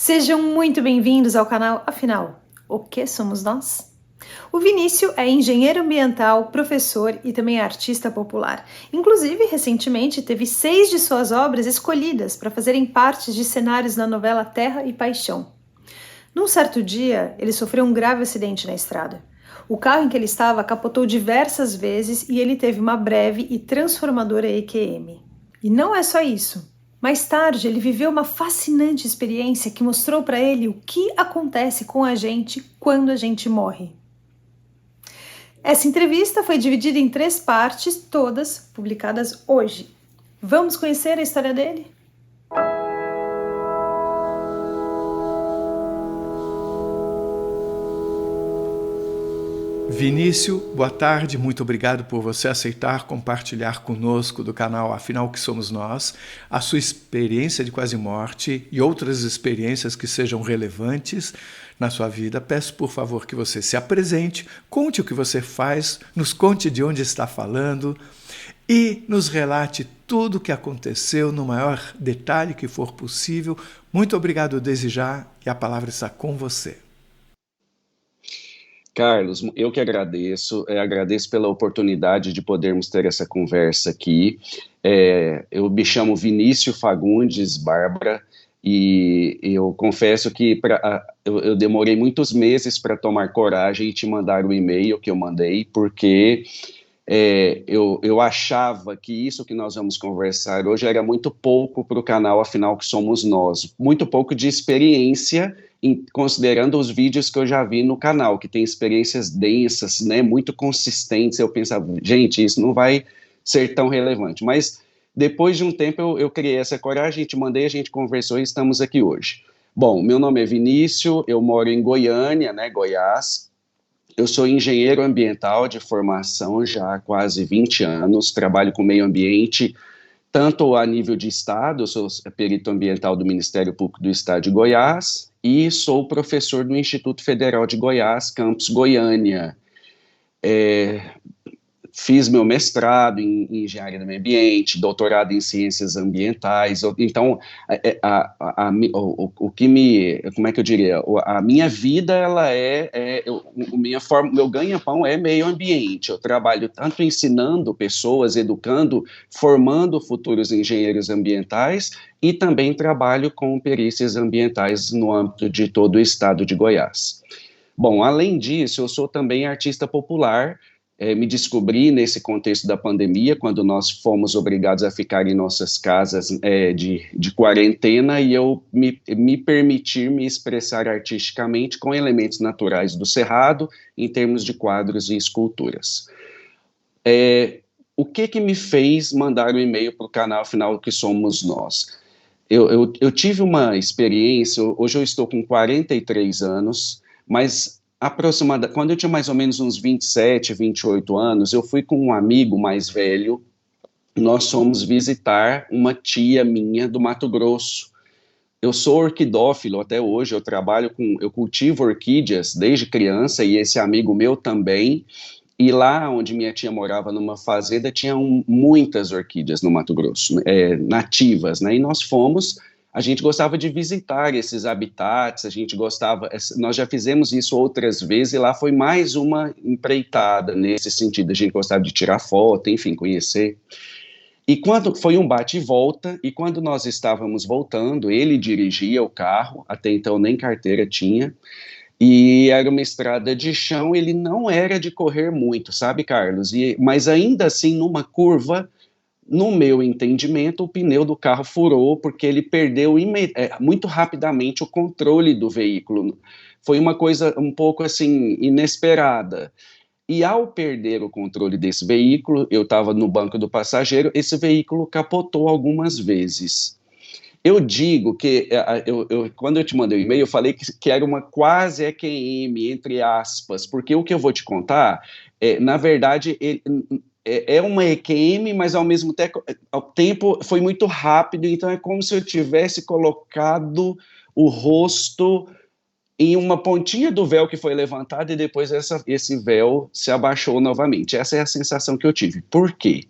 Sejam muito bem-vindos ao canal Afinal, o que somos nós? O Vinícius é engenheiro ambiental, professor e também artista popular. Inclusive, recentemente teve 6 de suas obras escolhidas para fazerem parte de cenários na novela Terra e Paixão. Num certo dia, ele sofreu um grave acidente na estrada. O carro em que ele estava capotou diversas vezes e ele teve uma breve e transformadora EQM. E não é só isso. Mais tarde, ele viveu uma fascinante experiência que mostrou para ele o que acontece com a gente quando a gente morre. Essa entrevista foi dividida em 3 partes, todas publicadas hoje. Vamos conhecer a história dele? Vinícius, boa tarde, muito obrigado por você aceitar compartilhar conosco do canal Afinal que Somos Nós, a sua experiência de quase morte e outras experiências que sejam relevantes na sua vida. Peço por favor que você se apresente, conte o que você faz, nos conte de onde está falando e nos relate tudo o que aconteceu no maior detalhe que for possível. Muito obrigado desde já e a palavra está com você. Carlos, eu que agradeço, agradeço pela oportunidade de podermos ter essa conversa aqui. Eu me chamo Vinícius Fagundes Bárbara e eu confesso que eu demorei muitos meses para tomar coragem e te mandar o e-mail que eu mandei, porque eu achava que isso que nós vamos conversar hoje era muito pouco para o canal Afinal que Somos Nós, muito pouco de experiência, considerando os vídeos que eu já vi no canal, que tem experiências densas, né, muito consistentes. Eu pensava, gente, isso não vai ser tão relevante. Mas depois de um tempo eu criei essa coragem, te mandei, a gente conversou e estamos aqui hoje. Bom, meu nome é Vinícius, eu moro em Goiânia, né, Goiás. Eu sou engenheiro ambiental de formação já há quase 20 anos, trabalho com meio ambiente, tanto a nível de Estado, eu sou perito ambiental do Ministério Público do Estado de Goiás e sou professor do Instituto Federal de Goiás, campus Goiânia. Fiz meu mestrado em engenharia do meio ambiente, doutorado em ciências ambientais. Então, o que me, como é que eu diria, a minha vida, ela meu ganha-pão é meio ambiente. Eu trabalho tanto ensinando pessoas, educando, formando futuros engenheiros ambientais e também trabalho com perícias ambientais no âmbito de todo o estado de Goiás. Bom, além disso, eu sou também artista popular. Me descobri nesse contexto da pandemia, quando nós fomos obrigados a ficar em nossas casas de quarentena, e eu me permitir me expressar artisticamente com elementos naturais do Cerrado, em termos de quadros e esculturas. O que me fez mandar um e-mail para o canal Afinal que Somos Nós? Eu tive uma experiência, hoje eu estou com 43 anos, mas quando eu tinha mais ou menos uns 27, 28 anos, eu fui com um amigo mais velho, nós fomos visitar uma tia minha do Mato Grosso. Eu sou orquidófilo até hoje, eu cultivo orquídeas desde criança e esse amigo meu também. E lá onde minha tia morava, numa fazenda, tinham muitas orquídeas no Mato Grosso, nativas, né? E a gente gostava de visitar esses habitats, nós já fizemos isso outras vezes, e lá foi mais uma empreitada nesse sentido, a gente gostava de tirar foto, enfim, conhecer. E quando foi um bate e volta, e quando nós estávamos voltando, ele dirigia o carro, até então nem carteira tinha, e era uma estrada de chão, ele não era de correr muito, sabe, Carlos? Mas ainda assim, numa curva, no meu entendimento, o pneu do carro furou porque ele perdeu muito rapidamente o controle do veículo. Foi uma coisa um pouco assim inesperada. E ao perder o controle desse veículo, eu estava no banco do passageiro, esse veículo capotou algumas vezes. Eu digo que, quando eu te mandei o e-mail, eu falei que era uma quase EQM, entre aspas, porque o que eu vou te contar, na verdade, é uma EQM, mas ao mesmo tempo foi muito rápido, então é como se eu tivesse colocado o rosto em uma pontinha do véu que foi levantada e depois esse véu se abaixou novamente. Essa é a sensação que eu tive. Por quê?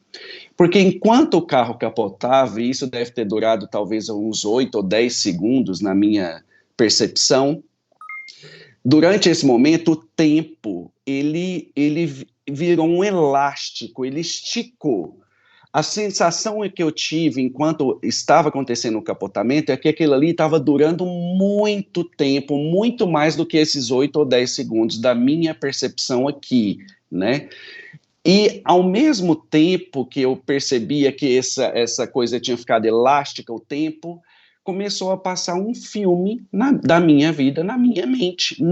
Porque enquanto o carro capotava, e isso deve ter durado talvez uns 8 ou 10 segundos percepção. Durante esse momento, o tempo, ele virou um elástico, ele esticou. A sensação que eu tive enquanto estava acontecendo o capotamento é que aquilo ali estava durando muito tempo, muito mais do que esses 8 ou 10 segundos da minha percepção aqui, né? E ao mesmo tempo que eu percebia que essa coisa tinha ficado elástica, o tempo começou a passar um filme da minha vida, na minha mente,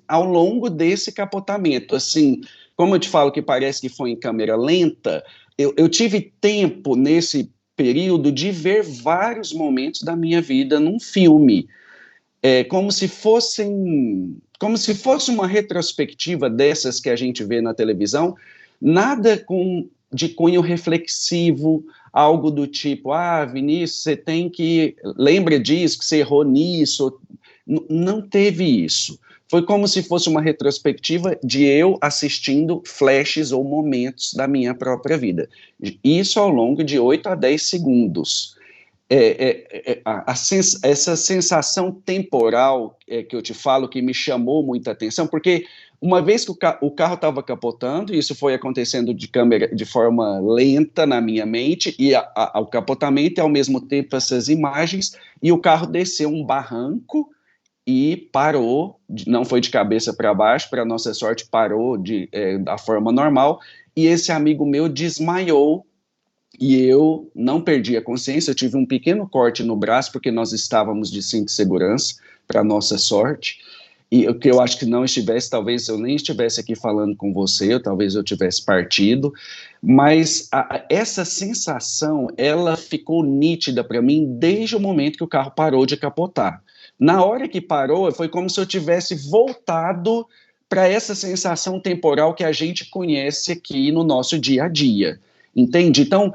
ao longo desse capotamento. Assim, como eu te falo que parece que foi em câmera lenta, eu tive tempo nesse período de ver vários momentos da minha vida num filme, como se fosse uma retrospectiva dessas que a gente vê na televisão, nada de cunho reflexivo, algo do tipo, Vinícius, você tem que, lembra disso, que você errou nisso, não teve isso. Foi como se fosse uma retrospectiva de eu assistindo flashes ou momentos da minha própria vida. Isso ao longo de 8 a 10 segundos. Essa sensação temporal que eu te falo, que me chamou muita atenção, porque uma vez que o carro estava capotando, isso foi acontecendo de forma lenta na minha mente, e o capotamento, e ao mesmo tempo essas imagens, e o carro desceu um barranco, e parou, não foi de cabeça para baixo, para nossa sorte parou da forma normal, e esse amigo meu desmaiou, e eu não perdi a consciência, eu tive um pequeno corte no braço, porque nós estávamos de cinto de segurança, para nossa sorte, e o que eu acho que não estivesse, talvez eu nem estivesse aqui falando com você, ou talvez eu tivesse partido, mas essa sensação, ela ficou nítida para mim desde o momento que o carro parou de capotar. Na hora que parou, foi como se eu tivesse voltado para essa sensação temporal que a gente conhece aqui no nosso dia a dia, entende? Então,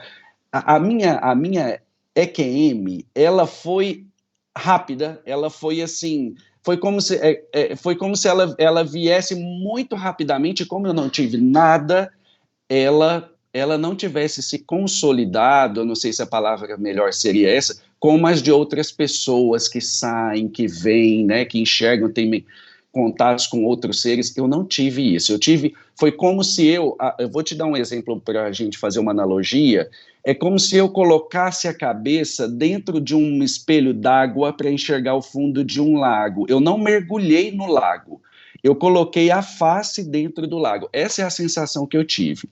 a minha EQM, ela foi rápida, ela foi assim, foi como se ela viesse muito rapidamente, como eu não tive nada, ela não tivesse se consolidado, eu não sei se a palavra melhor seria essa, como as de outras pessoas que saem, que vêm, né, que enxergam, têm contatos com outros seres. Eu não tive isso. Foi como se eu vou te dar um exemplo para a gente fazer uma analogia, é como se eu colocasse a cabeça dentro de um espelho d'água para enxergar o fundo de um lago. Eu não mergulhei no lago, eu coloquei a face dentro do lago. Essa é a sensação que eu tive,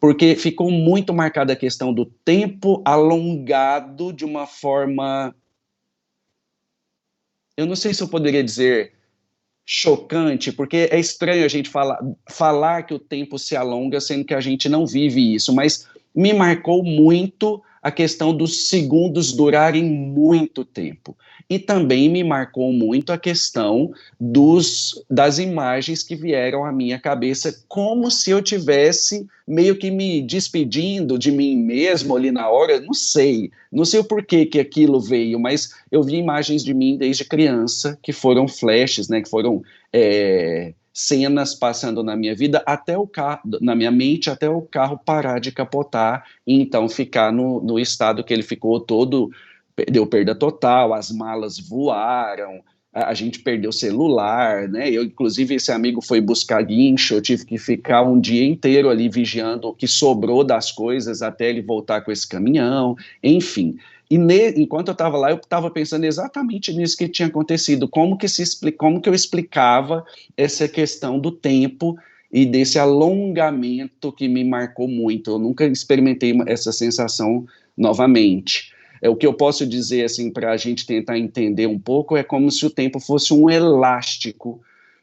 porque ficou muito marcada a questão do tempo alongado de uma forma, eu não sei se eu poderia dizer chocante, porque é estranho a gente falar que o tempo se alonga, sendo que a gente não vive isso, mas me marcou muito a questão dos segundos durarem muito tempo. E também me marcou muito a questão das imagens que vieram à minha cabeça, como se eu tivesse meio que me despedindo de mim mesmo ali na hora, não sei o porquê que aquilo veio, mas eu vi imagens de mim desde criança, que foram flashes, né, que foram cenas passando na minha vida, até o carro, na minha mente, até o carro parar de capotar e então ficar no estado que ele ficou todo, deu perda total, as malas voaram, a gente perdeu o celular, né? Inclusive, esse amigo foi buscar guincho, eu tive que ficar um dia inteiro ali vigiando o que sobrou das coisas até ele voltar com esse caminhão, enfim. E enquanto eu estava lá, eu estava pensando exatamente nisso que tinha acontecido, como que eu explicava essa questão do tempo e desse alongamento que me marcou muito. Eu nunca experimentei essa sensação novamente. O que eu posso dizer, assim, para a gente tentar entender um pouco, é como se o tempo fosse um elástico,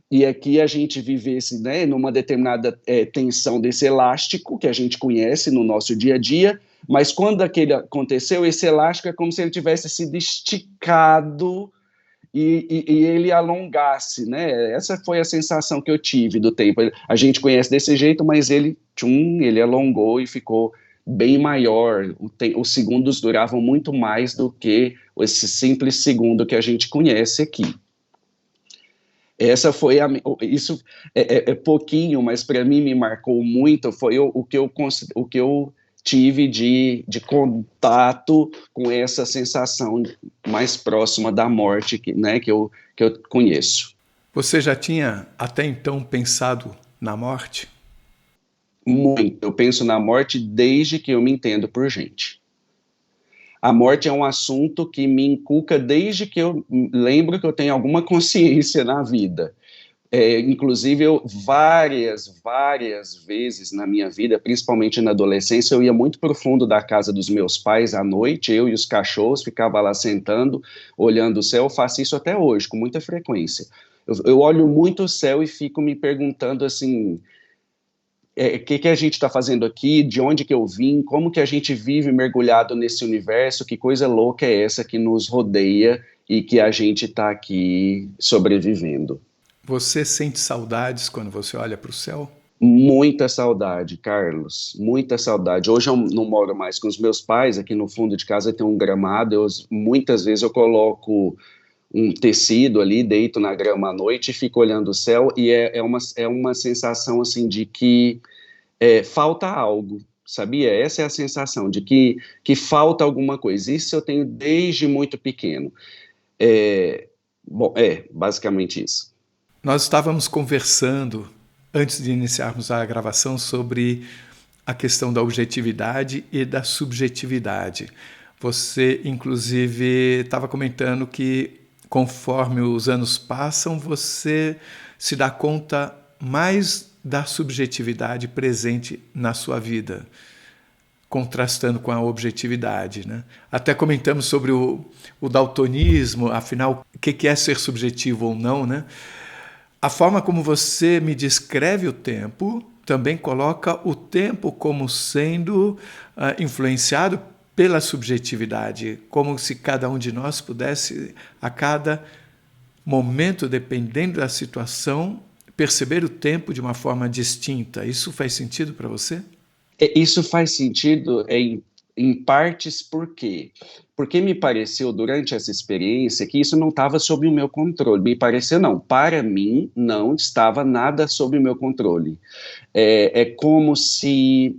e aqui a gente vivesse, né, numa determinada tensão desse elástico, que a gente conhece no nosso dia a dia, mas quando aquele aconteceu, esse elástico é como se ele tivesse sido esticado e ele alongasse, né? Essa foi a sensação que eu tive do tempo. A gente conhece desse jeito, mas ele alongou e ficou bem maior. Os segundos duravam muito mais do que esse simples segundo que a gente conhece aqui. Essa foi isso é pouquinho, mas para mim me marcou muito. Foi o que eu tive de contato com essa sensação mais próxima da morte né, que eu conheço. Você já tinha até então pensado na morte? Muito. Eu penso na morte desde que eu me entendo por gente. A morte é um assunto que me inculca desde que eu lembro que eu tenho alguma consciência na vida. Inclusive, eu várias vezes na minha vida, principalmente na adolescência, eu ia muito para o fundo da casa dos meus pais à noite, eu e os cachorros, ficava lá sentando, olhando o céu. Eu faço isso até hoje, com muita frequência. Eu olho muito o céu e fico me perguntando assim, o que a gente está fazendo aqui, de onde que eu vim, como que a gente vive mergulhado nesse universo, que coisa louca é essa que nos rodeia e que a gente está aqui sobrevivendo. Você sente saudades quando você olha para o céu? Muita saudade, Carlos, muita saudade. Hoje eu não moro mais com os meus pais, aqui no fundo de casa tem um gramado, muitas vezes eu coloco um tecido ali, deito na grama à noite e fico olhando o céu, e é uma sensação assim de que falta algo, sabia? Essa é a sensação de que falta alguma coisa. Isso eu tenho desde muito pequeno. Basicamente isso. Nós estávamos conversando, antes de iniciarmos a gravação, sobre a questão da objetividade e da subjetividade. Você, inclusive, estava comentando que, conforme os anos passam, você se dá conta mais da subjetividade presente na sua vida, contrastando com a objetividade, né? Até comentamos sobre o daltonismo, afinal, o que é ser subjetivo ou não, né? A forma como você me descreve o tempo também coloca o tempo como sendo influenciado pela subjetividade, como se cada um de nós pudesse, a cada momento, dependendo da situação, perceber o tempo de uma forma distinta. Isso faz sentido para você? Isso faz sentido em partes. Por quê? Porque me pareceu, durante essa experiência, que isso não estava sob o meu controle. Me pareceu, não. Para mim, não estava nada sob o meu controle. É como se...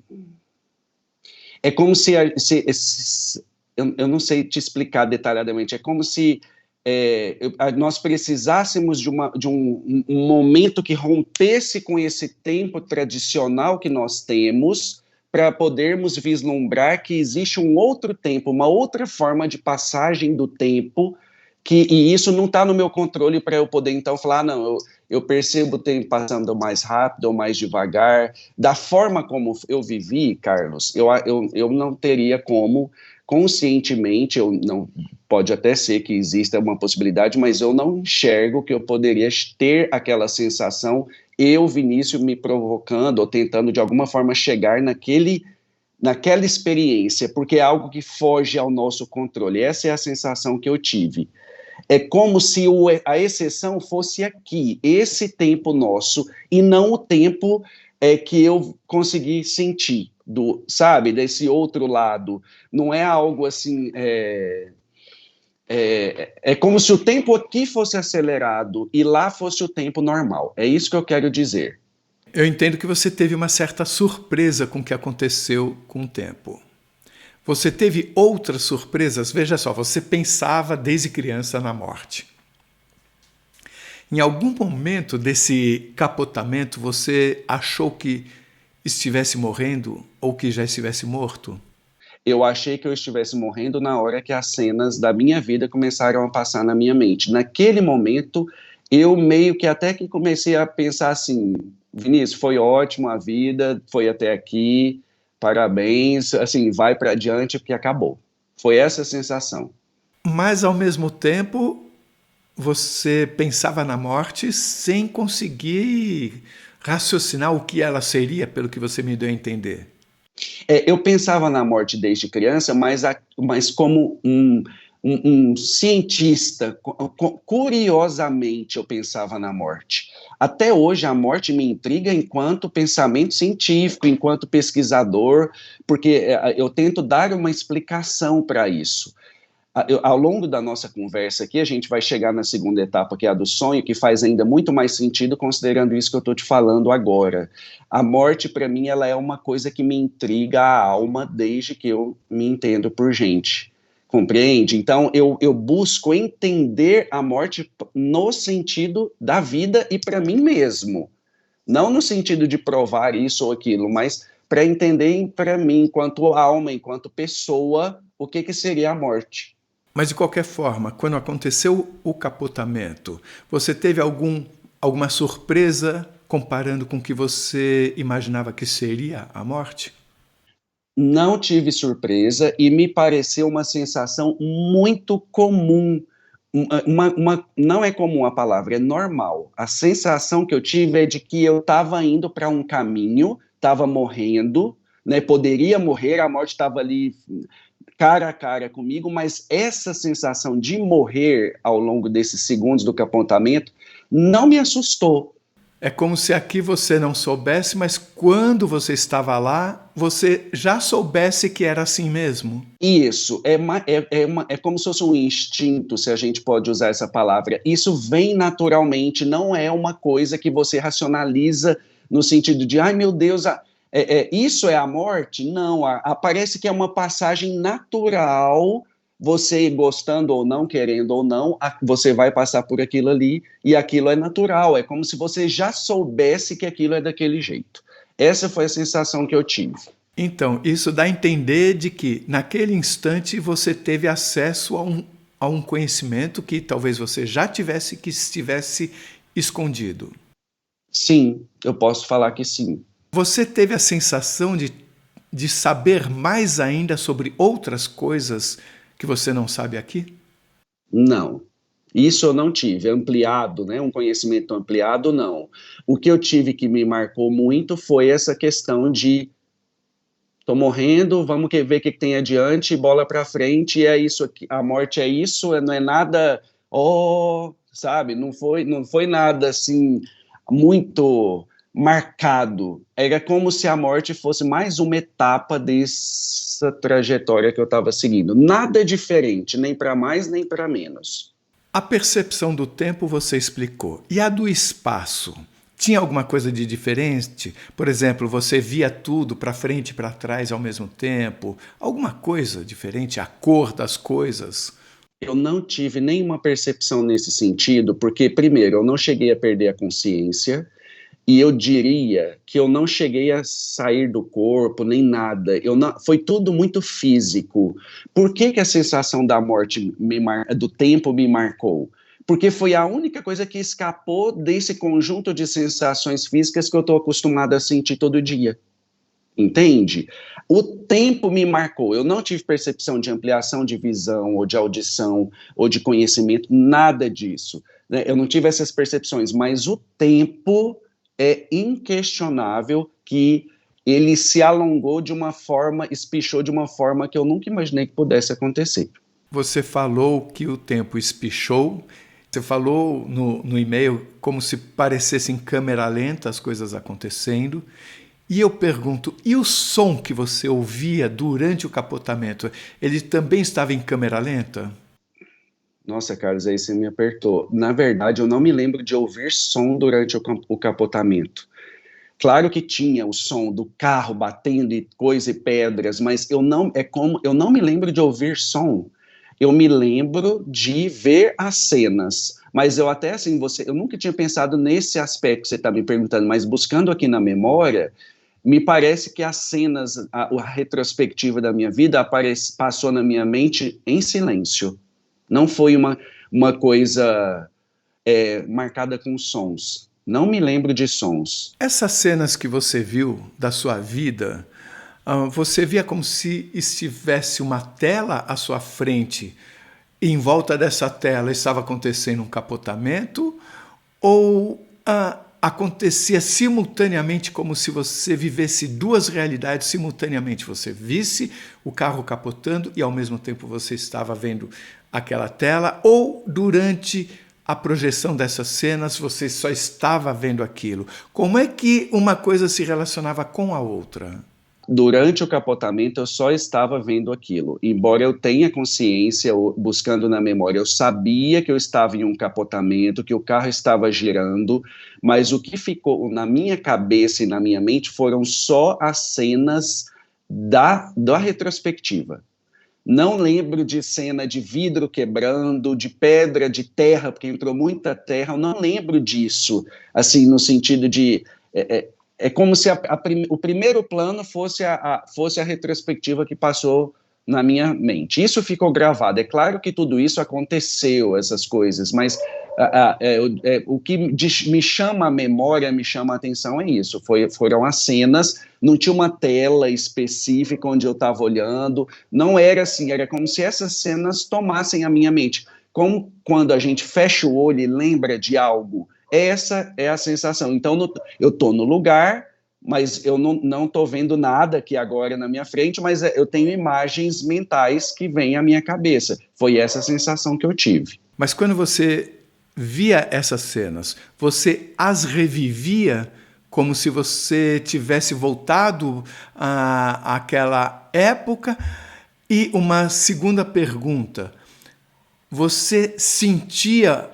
eu não sei te explicar detalhadamente. É como se nós precisássemos de um momento que rompesse com esse tempo tradicional que nós temos, para podermos vislumbrar que existe um outro tempo, uma outra forma de passagem do tempo, e isso não está no meu controle para eu poder então falar, não, eu percebo o tempo passando mais rápido ou mais devagar. Da forma como eu vivi, Carlos, eu não teria como, conscientemente, pode até ser que exista uma possibilidade, mas eu não enxergo que eu poderia ter aquela sensação, eu, Vinícius, me provocando ou tentando de alguma forma chegar naquela experiência, porque é algo que foge ao nosso controle. Essa é a sensação que eu tive. É como se a exceção fosse aqui, esse tempo nosso, e não o tempo que eu consegui sentir, sabe, desse outro lado. Não é algo assim... É como se o tempo aqui fosse acelerado e lá fosse o tempo normal. É isso que eu quero dizer. Eu entendo que você teve uma certa surpresa com o que aconteceu com o tempo. Você teve outras surpresas? Veja só, você pensava desde criança na morte. Em algum momento desse capotamento, você achou que estivesse morrendo ou que já estivesse morto? Eu achei que eu estivesse morrendo na hora que as cenas da minha vida começaram a passar na minha mente. Naquele momento, eu meio que até que comecei a pensar assim, Vinícius, foi ótimo a vida, foi até aqui, parabéns, assim, vai para adiante porque acabou. Foi essa a sensação. Mas, ao mesmo tempo, você pensava na morte sem conseguir raciocinar o que ela seria, pelo que você me deu a entender. Eu pensava na morte desde criança, mas como um cientista, curiosamente eu pensava na morte. Até hoje a morte me intriga enquanto pensamento científico, enquanto pesquisador, porque eu tento dar uma explicação para isso. Ao longo da nossa conversa aqui, a gente vai chegar na segunda etapa, que é a do sonho, que faz ainda muito mais sentido considerando isso que eu estou te falando agora. A morte, para mim, ela é uma coisa que me intriga a alma desde que eu me entendo por gente. Compreende? Então, eu busco entender a morte no sentido da vida e para mim mesmo. Não no sentido de provar isso ou aquilo, mas para entender para mim, enquanto alma, enquanto pessoa, o que, que seria a morte. Mas, de qualquer forma, quando aconteceu o capotamento, você teve alguma surpresa comparando com o que você imaginava que seria a morte? Não tive surpresa e me pareceu uma sensação muito comum. Não é comum a palavra, é normal. A sensação que eu tive é de que eu estava indo para um caminho, estava morrendo, né, poderia morrer, a morte estava ali cara a cara comigo, mas essa sensação de morrer ao longo desses segundos do capotamento não me assustou. É como se aqui você não soubesse, mas quando você estava lá, você já soubesse que era assim mesmo. Isso, é como se fosse um instinto, se a gente pode usar essa palavra. Isso vem naturalmente, não é uma coisa que você racionaliza no sentido de, ai meu Deus, isso é a morte? Não, parece que é uma passagem natural, você gostando ou não, querendo ou não, você vai passar por aquilo ali e aquilo é natural, é como se você já soubesse que aquilo é daquele jeito. Essa foi a sensação que eu tive. Então, isso dá a entender de que, naquele instante, você teve acesso a um conhecimento que talvez você já tivesse, que estivesse escondido. Sim, eu posso falar que sim. Você teve a sensação de saber mais ainda sobre outras coisas que você não sabe aqui? Não, isso eu não tive, ampliado, né, um conhecimento ampliado, não. O que eu tive que me marcou muito foi essa questão de tô morrendo, vamos ver o que tem adiante, bola para frente, é isso aqui, a morte é isso, não é nada, sabe, não foi nada assim muito marcado. Era como se a morte fosse mais uma etapa dessa trajetória que eu estava seguindo. Nada diferente, nem para mais nem para menos. A percepção do tempo você explicou. E a do espaço? Tinha alguma coisa de diferente? Por exemplo, você via tudo para frente e para trás ao mesmo tempo? Alguma coisa diferente? A cor das coisas? Eu não tive nenhuma percepção nesse sentido, porque, primeiro, eu não cheguei a perder a consciência, e eu diria que eu não cheguei a sair do corpo, nem nada. Foi tudo muito físico. Por que a sensação da morte, do tempo, me marcou? Porque foi a única coisa que escapou desse conjunto de sensações físicas que eu estou acostumado a sentir todo dia. Entende? O tempo me marcou. Eu não tive percepção de ampliação de visão, ou de audição, ou de conhecimento, nada disso, né? Eu não tive essas percepções, mas o tempo é inquestionável que ele se alongou de uma forma, espichou de uma forma que eu nunca imaginei que pudesse acontecer. Você falou que o tempo espichou. Você falou no e-mail como se parecesse em câmera lenta as coisas acontecendo. E eu pergunto, e o som que você ouvia durante o capotamento, ele também estava em câmera lenta? Nossa, Carlos, aí você me apertou. Na verdade, eu não me lembro de ouvir som durante o capotamento. Claro que tinha o som do carro batendo e coisa e pedras, mas eu não me lembro de ouvir som. Eu me lembro de ver as cenas. Mas eu até assim, eu nunca tinha pensado nesse aspecto que você está me perguntando, mas buscando aqui na memória, me parece que as cenas, a retrospectiva da minha vida passou na minha mente em silêncio. Não foi uma coisa marcada com sons. Não me lembro de sons. Essas cenas que você viu da sua vida, você via como se estivesse uma tela à sua frente e em volta dessa tela estava acontecendo um capotamento? Ou acontecia simultaneamente como se você vivesse duas realidades simultaneamente? Você visse o carro capotando e ao mesmo tempo você estava vendo aquela tela, ou durante a projeção dessas cenas você só estava vendo aquilo? Como é que uma coisa se relacionava com a outra? durante o capotamento eu só estava vendo aquilo. Embora eu tenha consciência, buscando na memória, eu sabia que eu estava em um capotamento, que o carro estava girando, mas o que ficou na minha cabeça e na minha mente foram só as cenas da retrospectiva. Não lembro de cena de vidro quebrando, de pedra, de terra, porque entrou muita terra, eu não lembro disso, assim, no sentido de... É como se o primeiro plano fosse a retrospectiva que passou na minha mente. Isso ficou gravado. É claro que tudo isso aconteceu, essas coisas, mas o que me chama a memória, me chama a atenção é isso. Foram as cenas, não tinha uma tela específica onde eu estava olhando, não era assim, era como se essas cenas tomassem a minha mente. Como quando a gente fecha o olho e lembra de algo. Essa é a sensação. Então, eu estou no lugar, mas eu não estou vendo nada aqui agora na minha frente, mas eu tenho imagens mentais que vêm à minha cabeça. Foi essa sensação que eu tive. Mas quando você via essas cenas, você as revivia como se você tivesse voltado àquela época? E uma segunda pergunta, você sentia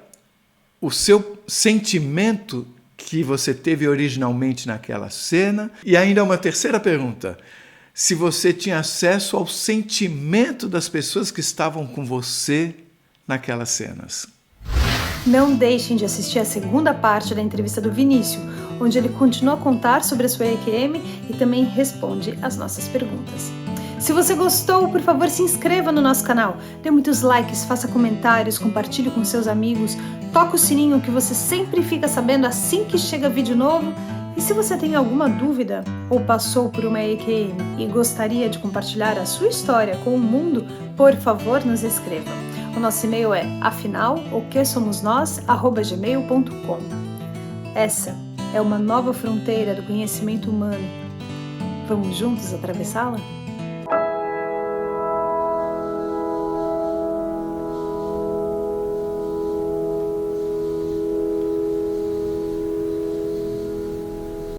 o seu sentimento que você teve originalmente naquela cena? E ainda uma terceira pergunta, se você tinha acesso ao sentimento das pessoas que estavam com você naquelas cenas. Não deixem de assistir a segunda parte da entrevista do Vinícius, onde ele continua a contar sobre a sua EQM e também responde as nossas perguntas. Se você gostou, por favor, se inscreva no nosso canal, dê muitos likes, faça comentários, compartilhe com seus amigos, toque o sininho que você sempre fica sabendo assim que chega vídeo novo. E se você tem alguma dúvida ou passou por uma EQM e gostaria de compartilhar a sua história com o mundo, por favor, nos escreva. O nosso e-mail é afinal.oquesomosnós@gmail.com. Essa é uma nova fronteira do conhecimento humano. Vamos juntos atravessá-la?